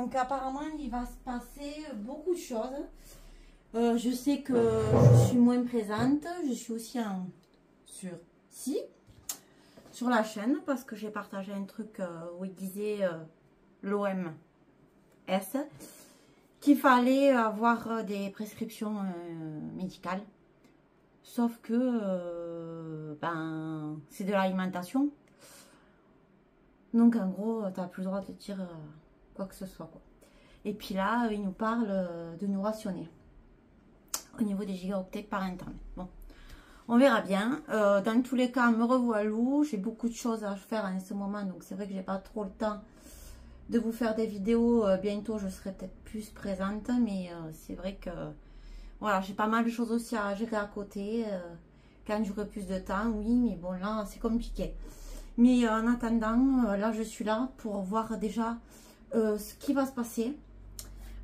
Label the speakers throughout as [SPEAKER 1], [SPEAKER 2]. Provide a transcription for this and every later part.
[SPEAKER 1] Donc apparemment il va se passer beaucoup de choses. Je sais que je suis moins présente. Je suis aussi sur la chaîne parce que j'ai partagé un truc où il disait l'OMS qu'il fallait avoir des prescriptions médicales. Sauf que ben, c'est de l'alimentation. Donc en gros, tu n'as plus le droit de dire quoi que ce soit, quoi. Et puis là, il nous parle de nous rationner au niveau des gigaoctets par internet. Bon, on verra bien. Dans tous les cas, me revoilà. J'ai beaucoup de choses à faire en ce moment, donc c'est vrai que j'ai pas trop le temps de vous faire des vidéos. Bientôt, je serai peut-être plus présente, mais c'est vrai que voilà, j'ai pas mal de choses aussi à gérer à côté. Quand j'aurai plus de temps, oui, mais bon, là, c'est compliqué. Mais en attendant, là, je suis là pour voir déjà ce qui va se passer.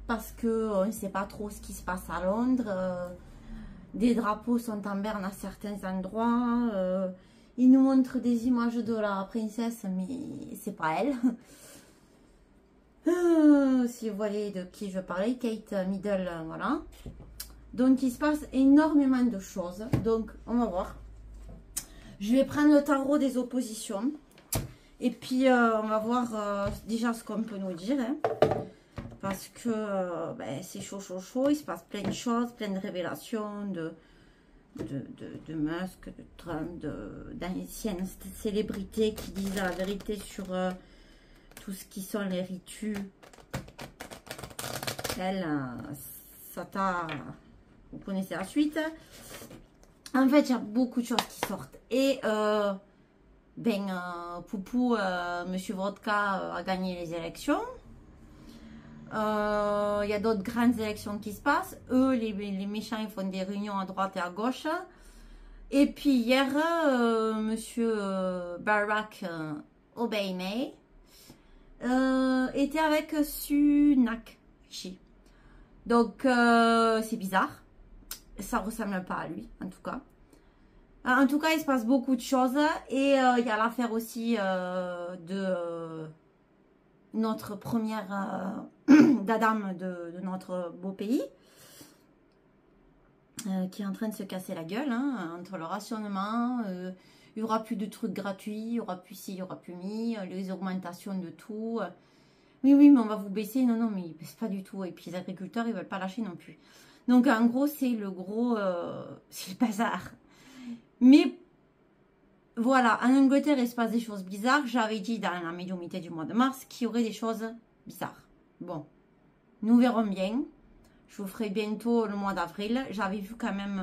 [SPEAKER 1] Parce qu'on ne sait pas trop ce qui se passe à Londres. Des drapeaux sont en berne à certains endroits. Ils nous montrent des images de la princesse, mais c'est pas elle. Si vous voyez de qui je parlais, Kate Middle, voilà. Donc, il se passe énormément de choses. Donc, on va voir. Je vais prendre le tarot des oppositions. Et puis, on va voir déjà ce qu'on peut nous dire. Hein, parce que ben, c'est chaud, chaud, chaud. Il se passe plein de choses, plein de révélations de Musk, de Trump, d'anciennes célébrités qui disent la vérité sur tout ce qui sont les ritus. Elle, Sata, vous connaissez la suite. En fait, il y a beaucoup de choses qui sortent. Et Poupou, Monsieur Vodka a gagné les élections. Il y a d'autres grandes élections qui se passent. Eux, les méchants, ils font des réunions à droite et à gauche. Et puis hier, Monsieur Barack Obama était avec Sunak. Donc, c'est bizarre. Ça ressemble pas à lui, en tout cas. En tout cas, il se passe beaucoup de choses. Et il y a l'affaire aussi de notre première dame de notre beau pays. Qui est en train de se casser la gueule. Hein, entre le rationnement, il n'y aura plus de trucs gratuits, il n'y aura plus ci, il n'y aura plus mi, les augmentations de tout. Oui, oui, mais on va vous baisser. Non, non, mais ils ne baissent pas du tout. Et puis les agriculteurs, ils ne veulent pas lâcher non plus. Donc, en gros, c'est le gros... c'est le bazar. Mais, voilà, en Angleterre, il se passe des choses bizarres. J'avais dit dans la médiumnité du mois de mars qu'il y aurait des choses bizarres. Bon, nous verrons bien. Je vous ferai bientôt le mois d'avril. J'avais vu quand même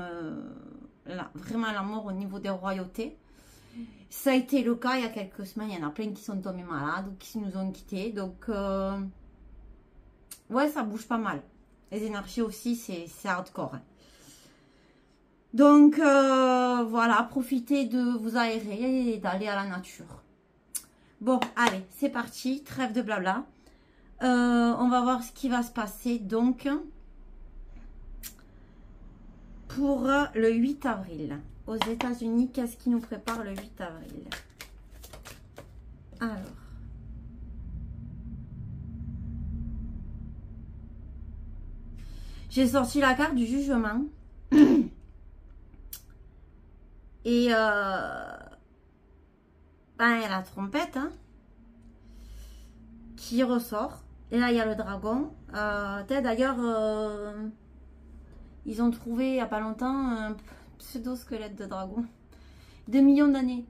[SPEAKER 1] vraiment la mort au niveau des royautés. Ça a été le cas il y a quelques semaines. Il y en a plein qui sont tombés malades ou qui nous ont quittés. Donc, ouais, ça bouge pas mal. Les énergies aussi, c'est hardcore. Hein. Donc, voilà, profitez de vous aérer et d'aller à la nature. Bon, allez, c'est parti. Trêve de blabla. On va voir ce qui va se passer, donc, pour le 8 avril. Aux États-Unis, qu'est-ce qui nous prépare le 8 avril? Alors. J'ai sorti la carte du jugement. Et il y a la trompette hein, qui ressort. Et là, il y a le dragon. D'ailleurs, ils ont trouvé il n'y a pas longtemps un pseudo-squelette de dragon. 2 millions d'années.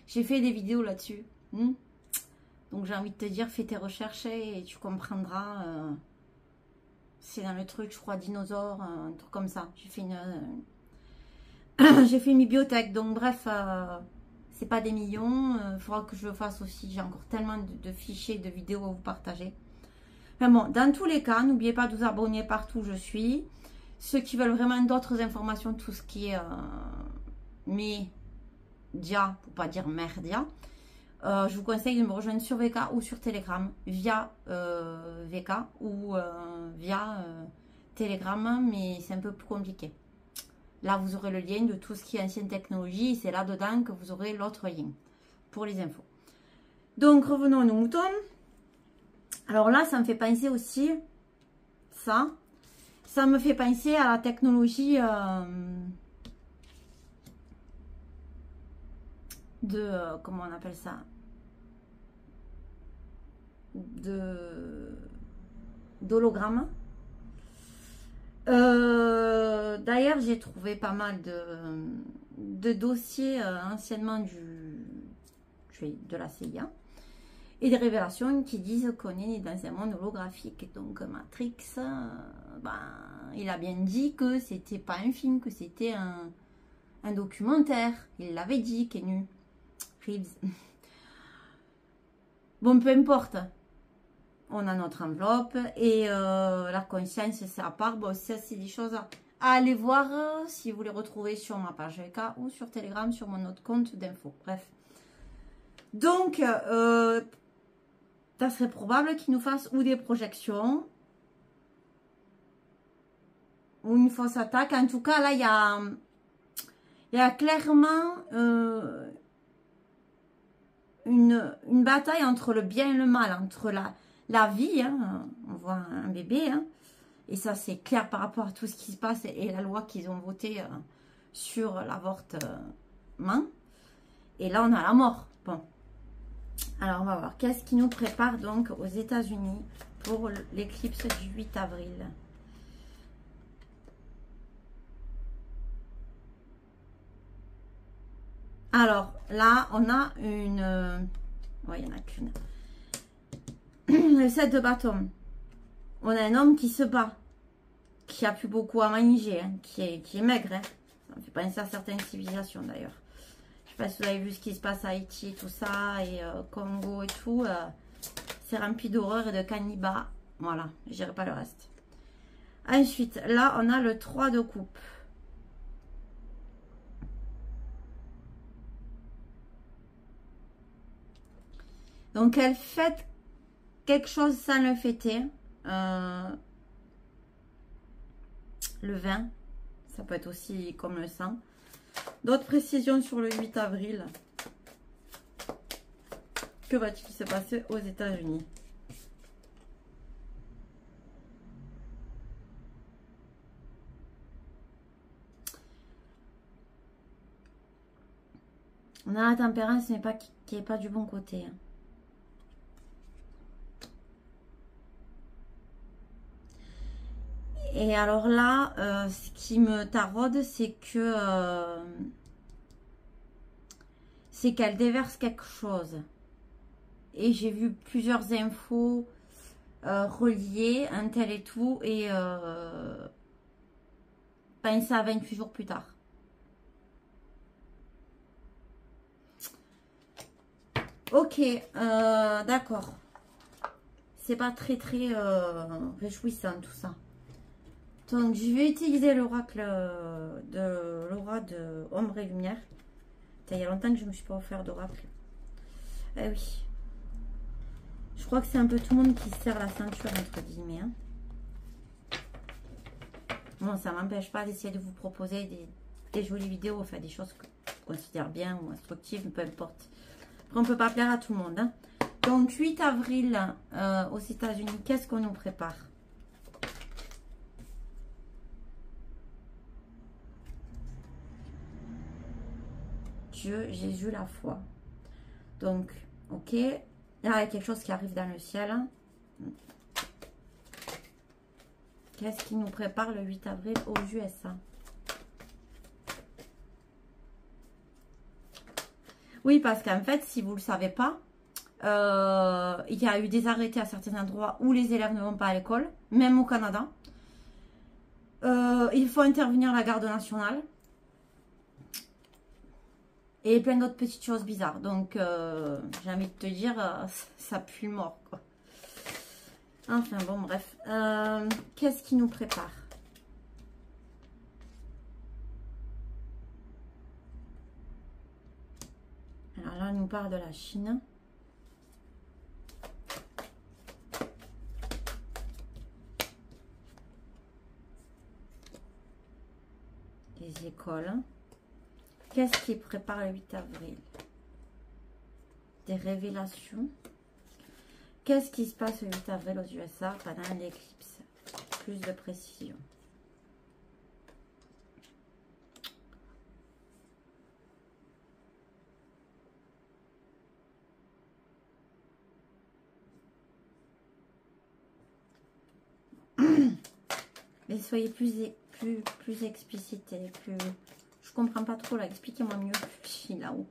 [SPEAKER 1] J'ai fait des vidéos là-dessus. Donc, j'ai envie de te dire, fais tes recherches et tu comprendras. C'est dans le truc, je crois, dinosaure, un truc comme ça. J'ai fait une bibliothèque. Donc, bref, c'est pas des millions. Il faudra que je le fasse aussi. J'ai encore tellement de fichiers, de vidéos à vous partager. Mais bon, dans tous les cas, n'oubliez pas de vous abonner partout où je suis. Ceux qui veulent vraiment d'autres informations, tout ce qui est média, pour pas dire merdia, je vous conseille de me rejoindre sur VK ou sur Telegram via VK ou via Telegram, mais c'est un peu plus compliqué. Là, vous aurez le lien de tout ce qui est ancienne technologie et c'est là-dedans que vous aurez l'autre lien pour les infos. Donc, revenons à nos moutons. Alors là, ça me fait penser aussi, ça me fait penser à la technologie comment on appelle ça, d'hologramme. D'ailleurs, j'ai trouvé pas mal de dossiers anciennement de la CIA et des révélations qui disent qu'on est dans un monde holographique. Donc Matrix, il a bien dit que c'était pas un film, que c'était un documentaire. Il l'avait dit, Keanu Reeves. Bon, peu importe. On a notre enveloppe et la conscience, c'est à part. Bon, ça, c'est des choses à aller voir si vous les retrouvez sur ma page VK ou sur Telegram, sur mon autre compte d'info. Bref. Donc, ça serait probable qu'ils nous fassent ou des projections ou une fausse attaque. En tout cas, là, il y a clairement une bataille entre le bien et le mal, entre la vie, hein, on voit un bébé, hein, et ça c'est clair par rapport à tout ce qui se passe et la loi qu'ils ont votée sur l'avortement. Et là on a la mort. Bon, alors on va voir qu'est-ce qui nous prépare donc aux États-Unis pour l'éclipse du 8 avril. Alors là on a une... ouais, il n'y en a qu'une. Le 7 de bâton. On a un homme qui se bat, qui a plus beaucoup à manger, hein, qui est maigre. Hein. Ça me fait penser à certaines civilisations d'ailleurs. Je sais pas si vous avez vu ce qui se passe à Haïti, tout ça, et Congo et tout. C'est rempli d'horreur et de cannibales. Voilà, je dirai pas le reste. Ensuite, là, on a le 3 de coupe. Donc, elle fête quelque chose sans le fêter. Le vin, ça peut être aussi comme le sang. D'autres précisions sur le 8 avril. Que va-t-il se passer aux États-Unis? On a la tempérance, mais pas qui n'est pas du bon côté. Hein. Et alors là, ce qui me taraude, c'est qu'elle déverse quelque chose. Et j'ai vu plusieurs infos reliées, un tel et tout, et pensez à 28 jours plus tard. Ok, d'accord. C'est pas très réjouissant tout ça. Donc je vais utiliser l'oracle de l'aura de Ombre et Lumière. Il y a longtemps que je ne me suis pas offert d'oracle. Eh oui. Je crois que c'est un peu tout le monde qui se serre la ceinture entre guillemets. Hein. Bon, ça ne m'empêche pas d'essayer de vous proposer des jolies vidéos, enfin des choses que je considère bien ou instructives, peu importe. Après, on ne peut pas plaire à tout le monde. Hein. Donc 8 avril aux États-Unis, qu'est-ce qu'on nous prépare? Dieu, Jésus, la foi. Donc, ok. Là, il y a quelque chose qui arrive dans le ciel. Qu'est-ce qui nous prépare le 8 avril aux USA? Oui, parce qu'en fait, si vous ne le savez pas, il y a eu des arrêtés à certains endroits où les élèves ne vont pas à l'école, même au Canada. Il faut intervenir la garde nationale. Et plein d'autres petites choses bizarres. Donc, j'ai envie de te dire, ça pue mort, quoi. Enfin, bon, bref. Qu'est-ce qui nous prépare? Alors là, on nous parle de la Chine. Les écoles. Qu'est-ce qui prépare le 8 avril? Des révélations. Qu'est-ce qui se passe le 8 avril aux USA pendant l'éclipse? Plus de précision. Mais soyez plus explicite et plus... Je comprends pas trop là, expliquez-moi mieux. Je suis là-haut.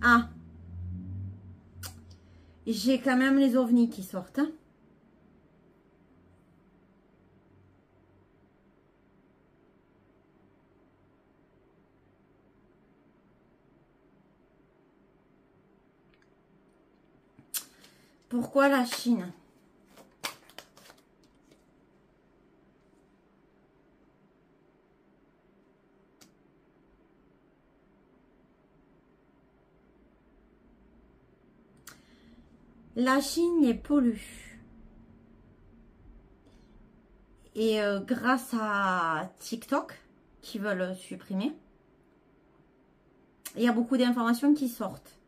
[SPEAKER 1] Ah, j'ai quand même les ovnis qui sortent. Hein. Pourquoi la Chine? La Chine les pollue. Et grâce à TikTok, qui veulent supprimer, il y a beaucoup d'informations qui sortent.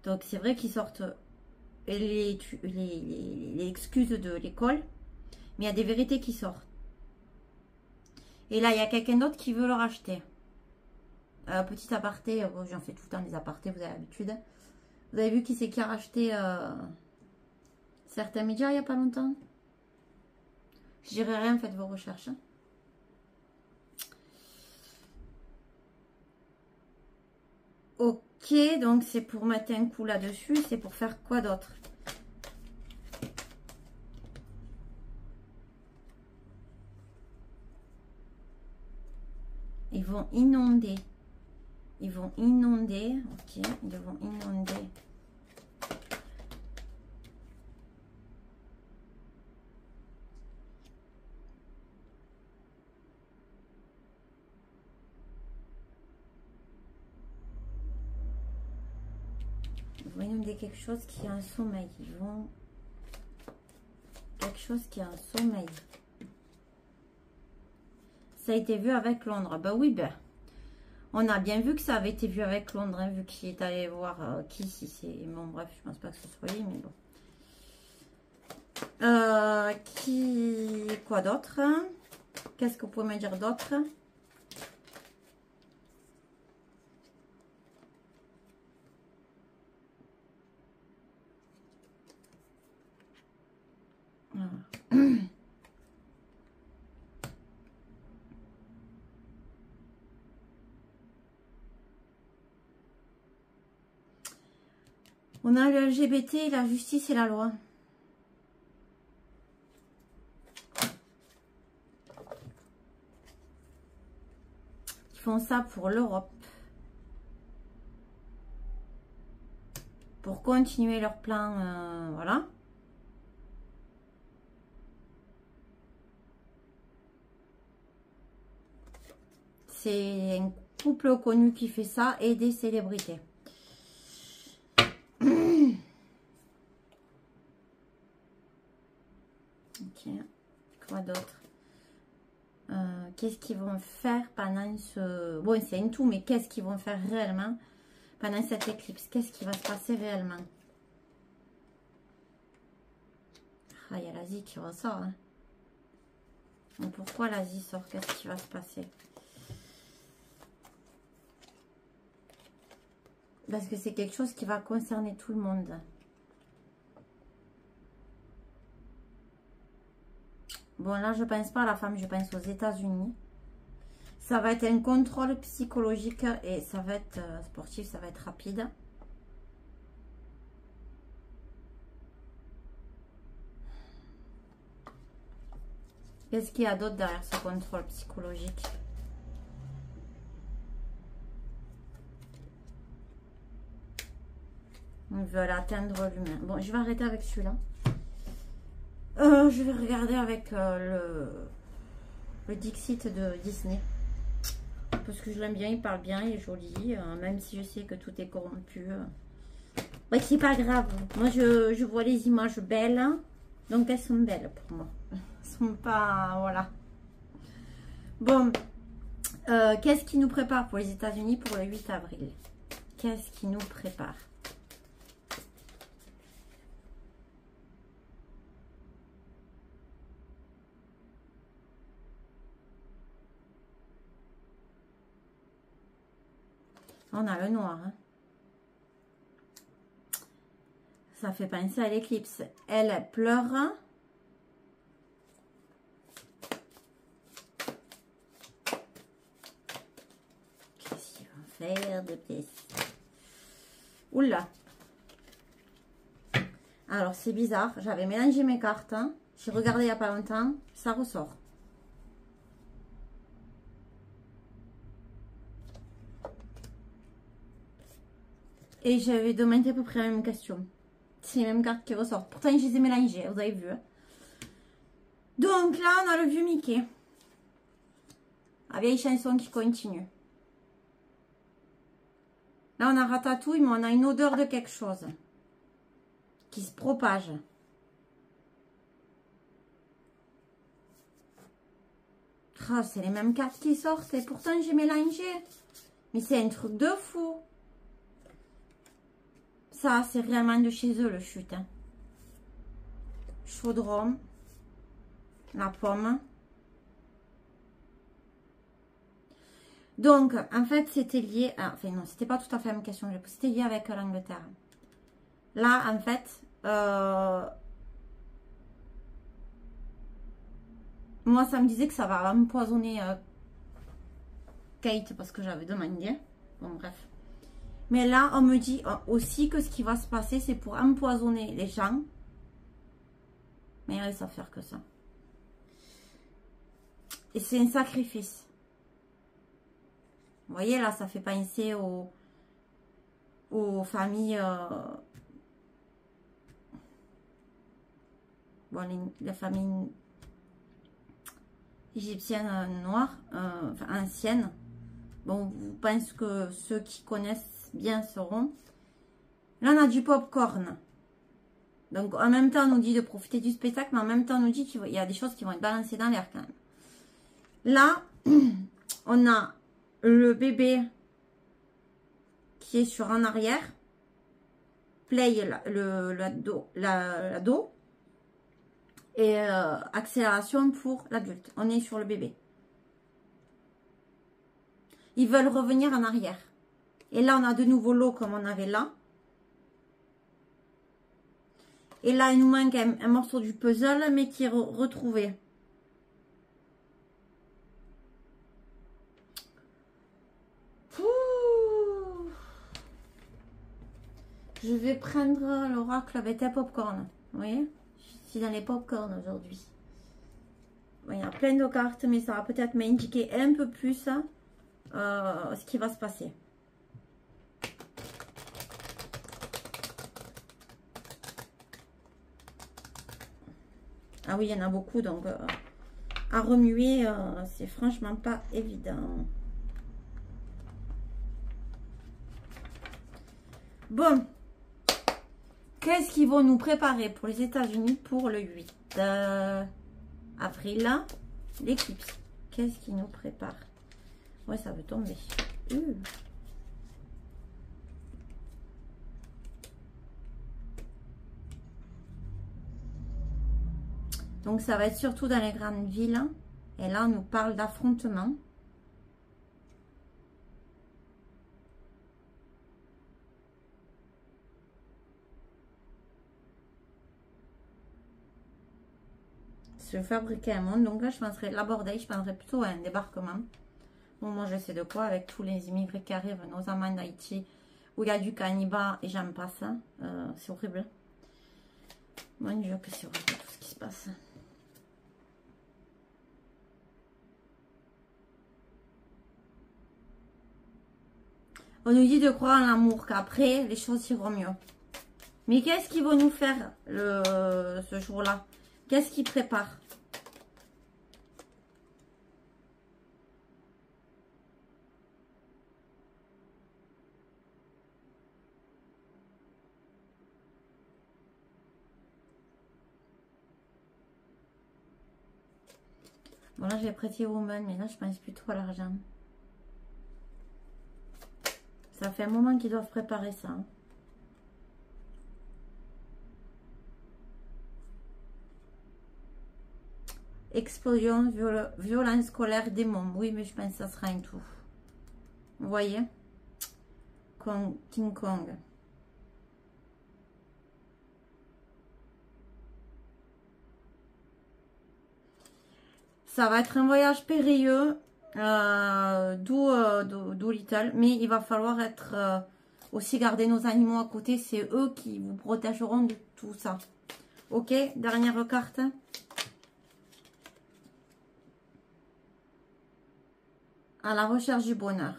[SPEAKER 1] Donc c'est vrai qu'ils sortent les excuses de l'école, mais il y a des vérités qui sortent. Et là, il y a quelqu'un d'autre qui veut le racheter. Petit aparté, j'en fais tout le temps des apartés, vous avez l'habitude. Vous avez vu qui c'est qui a racheté certains médias il n'y a pas longtemps? Je dirais rien, faites vos recherches. Hein. Ok, donc c'est pour mettre un coup là-dessus. C'est pour faire quoi d'autre? Ils vont inonder. Ils vont inonder. Ok, ils vont inonder. Ils vont inonder quelque chose qui a un sommeil. Ils vont... Quelque chose qui a un sommeil. Ça a été vu avec Londres. Bah oui, ben... On a bien vu que ça avait été vu avec Londres, hein, vu qu'il est allé voir qui, si c'est... Bon, bref, je pense pas que ce soit lui, mais bon. Qui... Quoi d'autre? Qu'est-ce que vous pouvez me dire d'autre? On a le LGBT, la justice et la loi. Ils font ça pour l'Europe. Pour continuer leur plan, voilà. C'est un couple connu qui fait ça et des célébrités. Ok, quoi d'autre? Qu'est-ce qu'ils vont faire pendant ce... Bon, c'est un tout, mais qu'est-ce qu'ils vont faire réellement pendant cette éclipse? Qu'est-ce qui va se passer réellement? Ah, il y a l'Asie qui ressort. Hein. Donc, pourquoi l'Asie sort? Qu'est-ce qui va se passer? Parce que c'est quelque chose qui va concerner tout le monde. Bon, là, je pense pas à la femme, je pense aux États-Unis. Ça va être un contrôle psychologique et ça va être sportif, ça va être rapide. Qu'est-ce qu'il y a d'autre derrière ce contrôle psychologique? Ils veulent atteindre l'humain. Bon, je vais arrêter avec celui-là. Je vais regarder avec le Dixit de Disney. Parce que je l'aime bien, il parle bien, il est joli. Même si je sais que tout est corrompu. Ouais, c'est pas grave. Moi, je vois les images belles. Donc elles sont belles pour moi. Elles sont pas... Voilà. Bon. Qu'est-ce qui nous prépare pour les États-Unis pour le 8 avril? Qu'est-ce qui nous prépare? On a le noir. Hein. Ça fait penser à l'éclipse. Elle pleure. Qu'est-ce qu'ils vont faire de plus? Oula. Alors, c'est bizarre. J'avais mélangé mes cartes. Hein. J'ai regardé il n'y a pas longtemps. Ça ressort. Et j'avais demandé à peu près la même question. C'est les mêmes cartes qui ressortent. Pourtant, je les ai mélangées, vous avez vu. Donc là, on a le vieux Mickey. La vieille chanson qui continue. Là, on a Ratatouille, mais on a une odeur de quelque chose. Qui se propage. Oh, c'est les mêmes cartes qui sortent. Et pourtant, j'ai mélangé. Mais c'est un truc de fou. Ça, c'est réellement de chez eux, le chute. Hein. Chaudron. La pomme. Donc, en fait, c'était lié... Enfin, non, c'était pas tout à fait la même question. C'était lié avec l'Angleterre. Là, en fait... moi, ça me disait que ça va empoisonner Kate parce que j'avais demandé. Bon, bref. Mais là, on me dit aussi que ce qui va se passer, c'est pour empoisonner les gens. Mais ils savent faire que ça. Et c'est un sacrifice. Vous voyez, là, ça fait penser aux familles... bon, les familles égyptiennes noires, enfin anciennes. Bon, je pense que ceux qui connaissent bien sauront. Là, on a du popcorn. Donc, en même temps, on nous dit de profiter du spectacle, mais en même temps, on nous dit qu'il y a des choses qui vont être balancées dans l'air quand même. Là, on a le bébé qui est sur en arrière. Play la dos. Et accélération pour l'adulte. On est sur le bébé. Ils veulent revenir en arrière. Et là, on a de nouveau l'eau comme on avait là. Et là, il nous manque un morceau du puzzle, mais qui est retrouvé. Ouh. Je vais prendre l'oracle avec un popcorn. Vous voyez? Je suis dans les popcorn aujourd'hui. Bon, il y a plein de cartes, mais ça va peut-être m'indiquer un peu plus ce qui va se passer. Ah oui, il y en a beaucoup, donc à remuer, c'est franchement pas évident. Bon, qu'est-ce qu'ils vont nous préparer pour les États-Unis pour le 8 avril, l'éclipse? Qu'est-ce qu'ils nous préparent? Ouais, ça veut tomber. Donc, ça va être surtout dans les grandes villes. Et là, on nous parle d'affrontement. Se fabriquer un monde. Donc là, je penserais l'aborder. Je penserais plutôt à un débarquement. Bon, moi, je sais de quoi. Avec tous les immigrés qui arrivent, nos amants d'Haïti, où il y a du cannibale et j'en passe. C'est horrible. Mon Dieu, que c'est horrible tout ce qui se passe. On nous dit de croire en l'amour, qu'après, les choses iront mieux. Mais qu'est-ce qu'ils vont nous faire ce jour-là? Qu'est-ce qu'ils préparent? Bon, là, j'ai prêté Woman, mais là, je pense plus trop à l'argent. Ça fait un moment qu'ils doivent préparer ça. Hein. Explosion, violence scolaire, démon. Oui, mais je pense que ça sera un tout. Vous voyez? King Kong. Ça va être un voyage périlleux, d'où Little, mais il va falloir être aussi garder nos animaux à côté. C'est eux qui vous protégeront de tout ça. Ok, dernière carte. À la recherche du bonheur.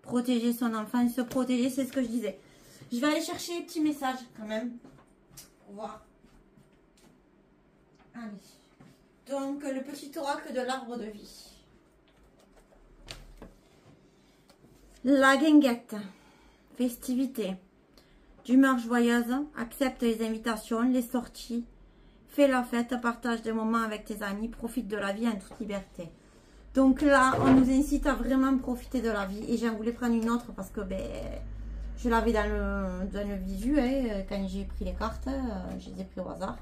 [SPEAKER 1] Protéger son enfant, se protéger, c'est ce que je disais. Je vais aller chercher les petits messages quand même. Pour voir. Allez. Donc, le petit oracle de l'arbre de vie. La guinguette. Festivité. D'humeur joyeuse. Accepte les invitations, les sorties. Fais la fête, partage des moments avec tes amis. Profite de la vie en toute liberté. Donc là, on nous incite à vraiment profiter de la vie. Et j'en voulais prendre une autre parce que je l'avais dans le visu. Hein, quand j'ai pris les cartes, je les ai pris au hasard.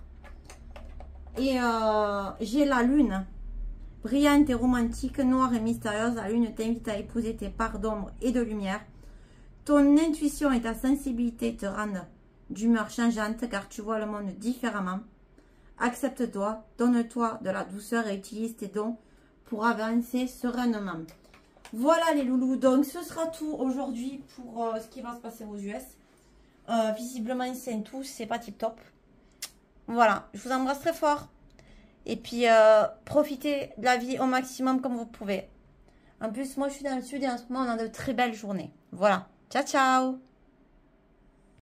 [SPEAKER 1] Et j'ai la lune. Brillante et romantique, noire et mystérieuse, la lune t'invite à épouser tes parts d'ombre et de lumière. Ton intuition et ta sensibilité te rendent d'humeur changeante car tu vois le monde différemment. Accepte-toi, donne-toi de la douceur et utilise tes dons pour avancer sereinement. Voilà les loulous, donc ce sera tout aujourd'hui pour ce qui va se passer aux US. Visiblement c'est un tout, c'est pas tip top. Voilà, je vous embrasse très fort. Et puis profitez de la vie au maximum comme vous pouvez. En plus moi je suis dans le sud et en ce moment on a de très belles journées. Voilà, ciao ciao.